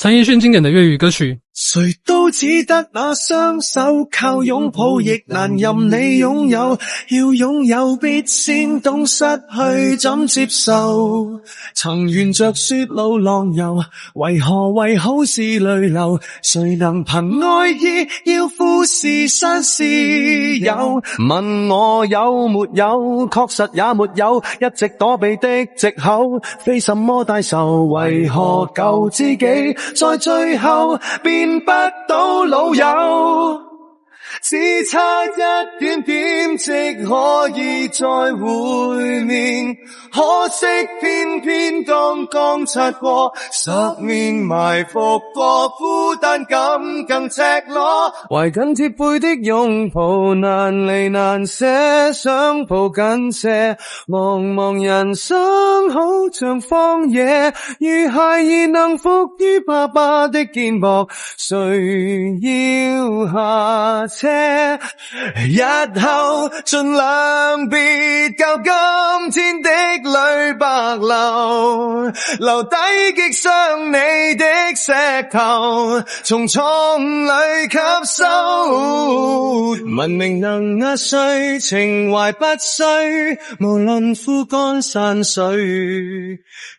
陈奕迅经典的粤语歌曲。誰都只得那雙手，靠擁抱亦難任你擁有，要擁有必先懂失去怎接受。曾沿着雪路浪遊，為何為好事淚流？誰能憑愛意要富士山私有？問我有沒有，確實也沒有，一直躲避的藉口，非什麼大仇，為何舊知己在最後變不到老友？只差一點點即可以再會面，可惜偏偏剛剛擦過，10年埋伏過，孤單感更赤裸。懷緊貼背的擁抱，難離難捨，想抱緊些。茫茫人生好像荒野，如孩兒能伏於爸爸的肩膊，誰要下車？日後盡量別夠今天的淚白流，留低擊傷你的石頭，從錯誤裡吸收。文明能壓碎，情懷不衰，無論枯乾山水，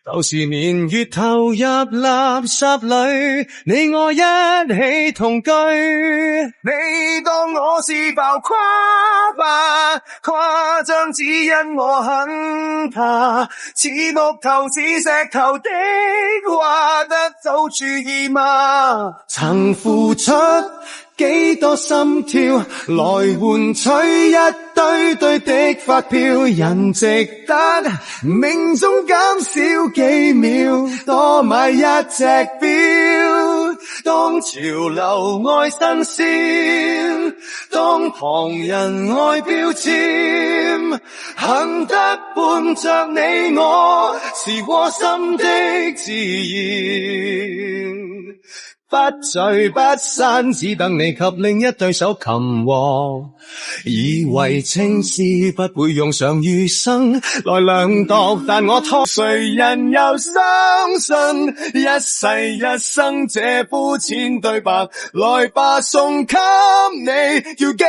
舊時年月投入垃圾裡，你我一起同居。你當我是浮誇吧，誇張只因我很怕，似木頭似石頭的話得到注意嗎？曾付出幾多心跳來換取一堆堆的發票，人值得命中減少幾秒，多買一隻錶。當潮流愛新鮮，當旁人愛標籤，恨得伴着你我是窩心的自然。不聚不散，只等你給另一對手擒獲。以為情事不會用上餘生來量度，但我託誰人又相信一世一生這膚淺對白？來吧，送給你，叫幾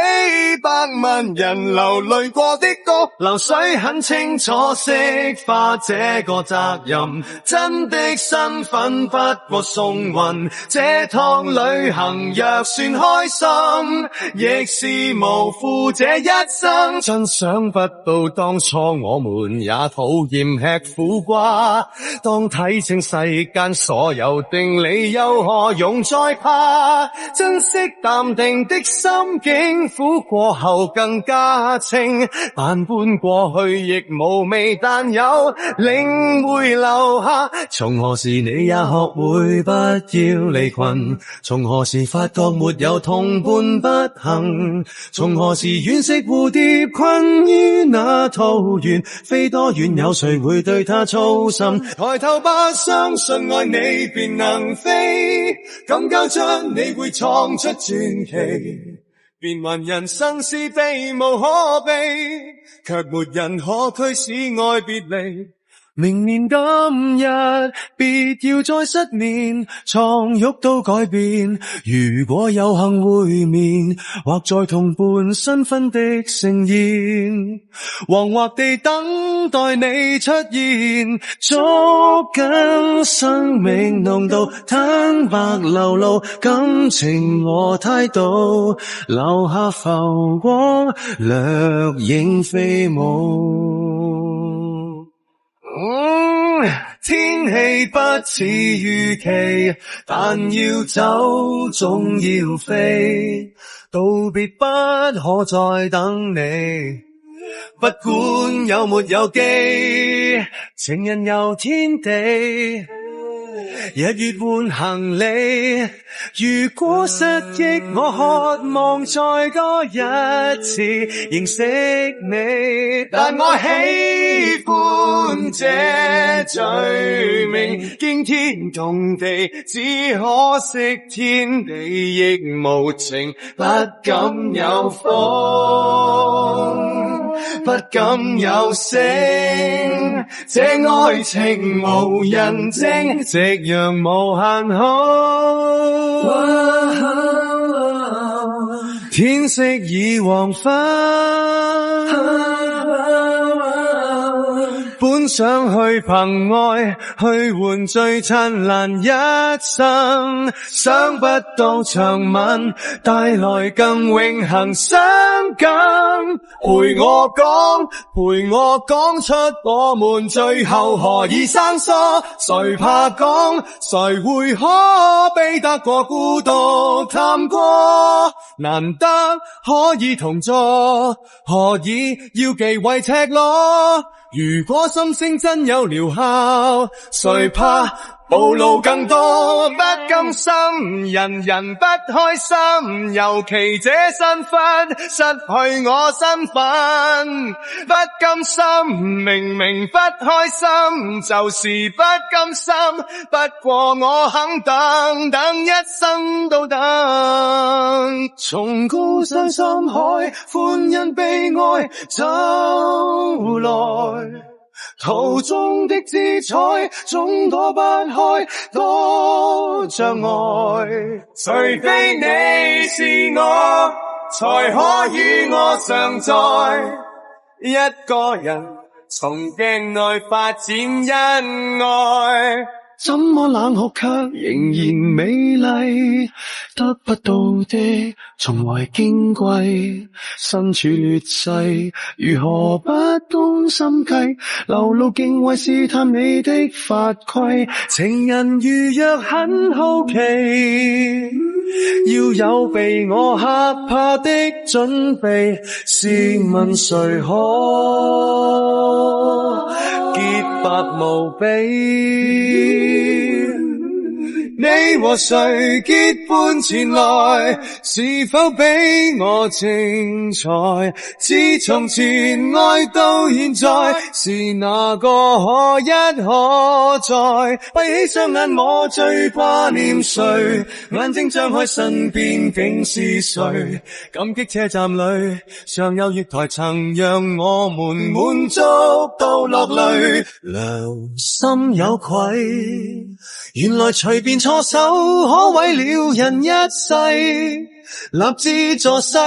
百萬人流淚過的歌，流水很清楚，釋化這個責任。真的身份不過送運，這趟旅行若算開心，亦是無負這一生。真想不到當初我們也討厭吃苦瓜，當睇清世間所有定理，又何用再怕？珍惜淡定的心境，苦過後更加清。萬般過去亦無味，但有領會留下。從何時你也學會不要離群？從何時發覺沒有同伴不行？從何時惋惜蝴蝶困於那桃源，飛多遠有誰會對它操心？抬頭吧，相信愛你便能飛，敢交出你會創出傳奇。變幻人生是避無可避，卻沒人可驅使愛別離。明年今日別要再失眠，床褥都改變。如果有幸會面，或在同伴新婚的盛宴，惶惑地等待你出現，捉緊生命濃度，坦白流露感情和態度，留下浮光掠影飛舞。天氣不似預期，但要走總要飛，道別不可再等你，不管有沒有機，情人遊天地，日月換行李。如果失憶，我渴望再多一次認識你，但我喜歡這罪名，驚天動地，只可惜天地亦無情，不敢有風。不敢有聲，這愛情無人證，夕陽無限好，天色已黃昏，本想去憑愛去換最燦爛一生，想不到長吻帶來更永恆傷感。陪我講出我們最後何以生疏，誰怕講，誰會可悲得過孤獨探過，難得可以同坐，何以要忌諱赤裸，如果心聲真有療效，誰怕暴露更多，不甘心人人不開心，尤其這身份失去我身份，不甘心明明不開心，就是不甘心，不過我肯等一生都等，從高山深海歡欣悲哀走來，途中的姿彩總躲不開多障礙，除非你是我，才可與我常在，一個人從鏡內發展恩愛，怎麼冷酷卻仍然美麗，得不到的從來矜貴，身處劣勢如何不攻心計，流露敬畏試探你的法規，情人如若很好奇，要有被我嚇怕的準備，試問誰可潔白無比，你和誰結伴前來，是否比我精彩，自從前愛到現在，是哪個可一可再，閉起雙眼我最掛念誰，眼睛張開身邊竟是誰，感激車站裏尚有月台曾讓我們滿足到落淚，良心有愧，原來隨便錯手可毀了人一世，立志助世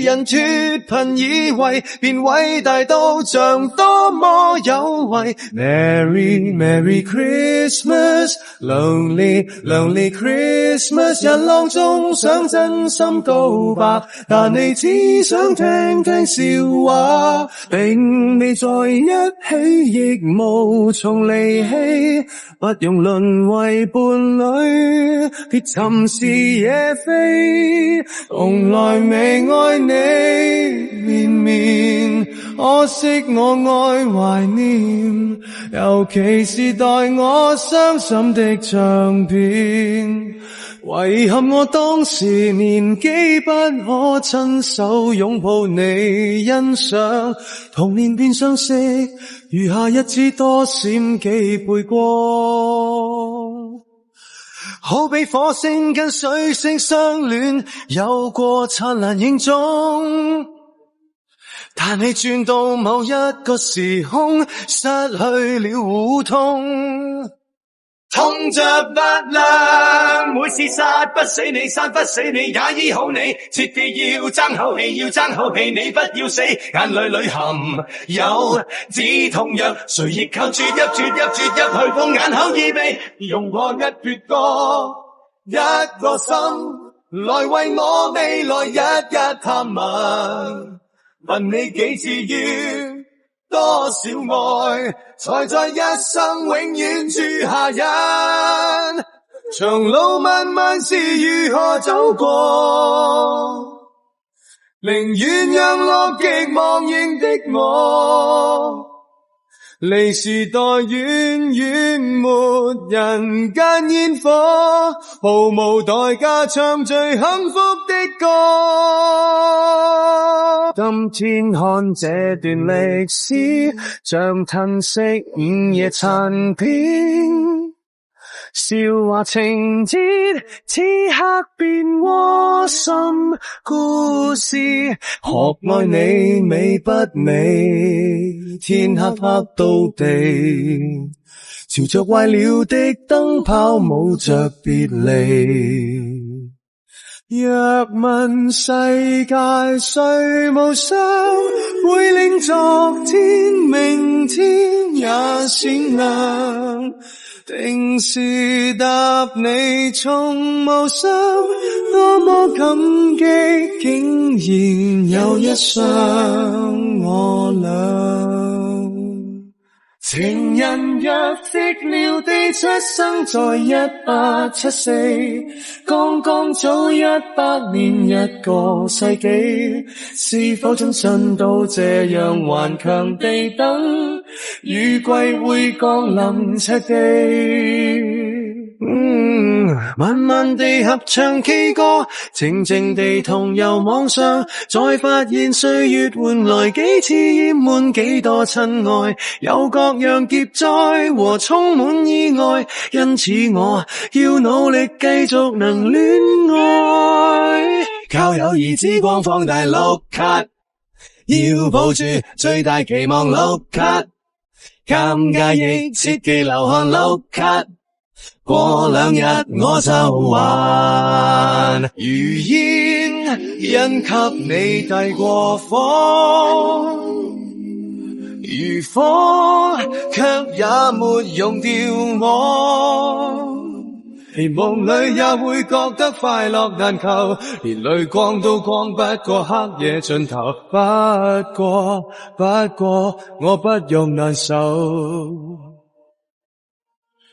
人脫貧以為便偉大到像多麼有為， Merry Merry Christmas Lonely Lonely Christmas， 人浪中想真心告白，但你只想聽聽笑話，並未在一起亦無從離棄，不用淪為伴侶，別尋是野飛，從來未愛你綿綿，可惜我愛懷念，尤其是待我傷心的唱片，遺憾我當時年紀不可親手擁抱你欣賞，童年便相識，餘下日子多閃幾倍光，好比火星跟水星相戀，有過燦爛影蹤，但你轉到某一個時空，失去了互通，痛着不亮，每次殺不死你，殺不死你也醫好你，切記要爭口氣，要爭口氣，你不要死，眼淚裏含有止痛藥，誰亦靠啜泣啜泣啜泣去碰眼口意味，用破一闕歌，一個心來為我未來日日探問，問你幾次要多少愛，才在一生永遠住下人，長路漫漫是如何走過，寧願讓樂極忘形的我，離時代遠遠沒人間煙火，毫無代價唱最幸福的歌，今天看這段歷史，像褪色午夜殘片，笑話情節，此刻變窩心故事。學愛你美不美？天黑黑到地，朝着壞了的燈泡舞着別離。若問世界誰無雙，會令昨天明天也閃亮。定時答你從無雙，多麼感激，竟然有一雙我倆。情人若寂寥地出生在1874，剛剛早100年一個世紀，是否終身都這樣頑強地等，雨季會降臨赤地。慢慢地合唱 K 歌，靜靜地同遊網上，再發現歲月換來幾次掩滿幾多親愛，有各樣劫災和充滿意外，因此我要努力繼續能戀愛，靠友誼之光放大碌卡，要抱住最大期望碌卡，尷尬亦切忌流汗碌卡，過2日我就還如煙，因給你遞過火，如火卻也沒用掉我，期望裏也會覺得快樂難求，連淚光都光不過黑夜盡頭，不過我不用難受。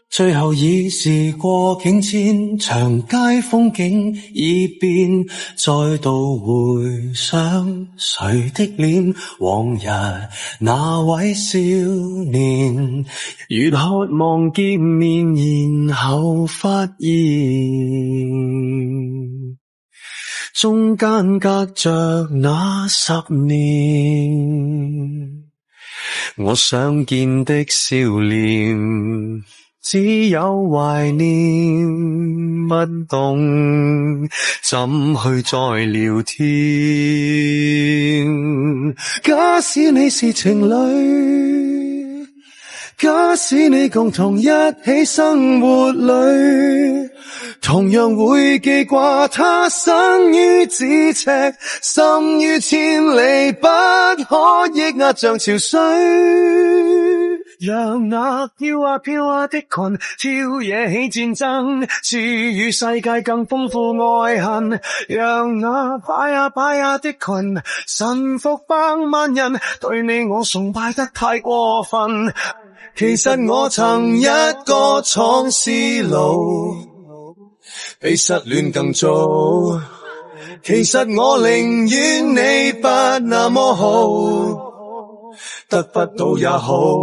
最後已事過境遷，長街風景已變，再度回想誰的臉，往日那位少年，越渴望見面，然後發現中間隔着那10年，我想見的笑臉只有懷念，不懂怎去再聊天。假使你是情侶，假使你共同一起生活裏，同樣會記掛他生於咫尺，心於千里，不可抑壓像潮水。讓那飄啊的裙挑惹起戰爭，賜予世界更豐富愛恨。讓那擺啊的裙臣服百萬人，對你我崇拜得太過分。其實我曾一個闖絲路，比失戀更早。其實我寧願你不那麼好，得不到也好，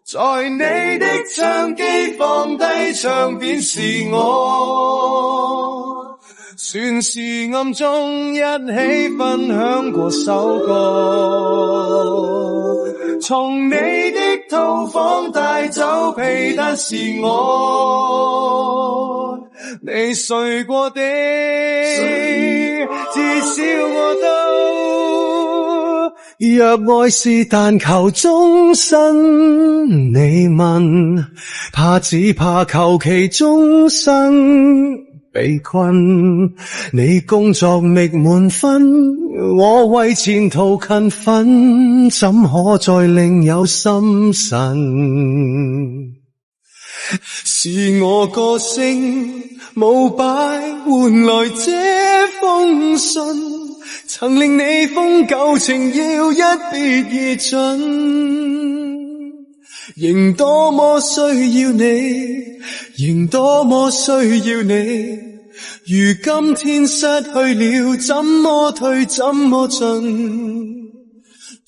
在你的唱機放低唱片是我，算是暗中一起分享過首歌。從你的套房帶走被單是我，你睡過的至少我都。若愛是但求終身，你問只怕求其終生被困。你工作覓滿分，我為前途勤奮，怎可再另有心神？是我個性冇擺換來這封信，曾令你封舊情要一別而盡，仍多麼需要你，仍多麼需要你，如今天失去了，怎麼退怎麼進？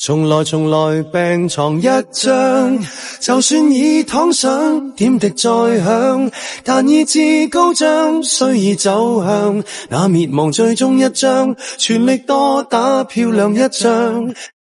從來病床一張，就算已躺上，點滴再響，但意志高漲，雖已走向那滅亡最終一章，全力多打漂亮一仗。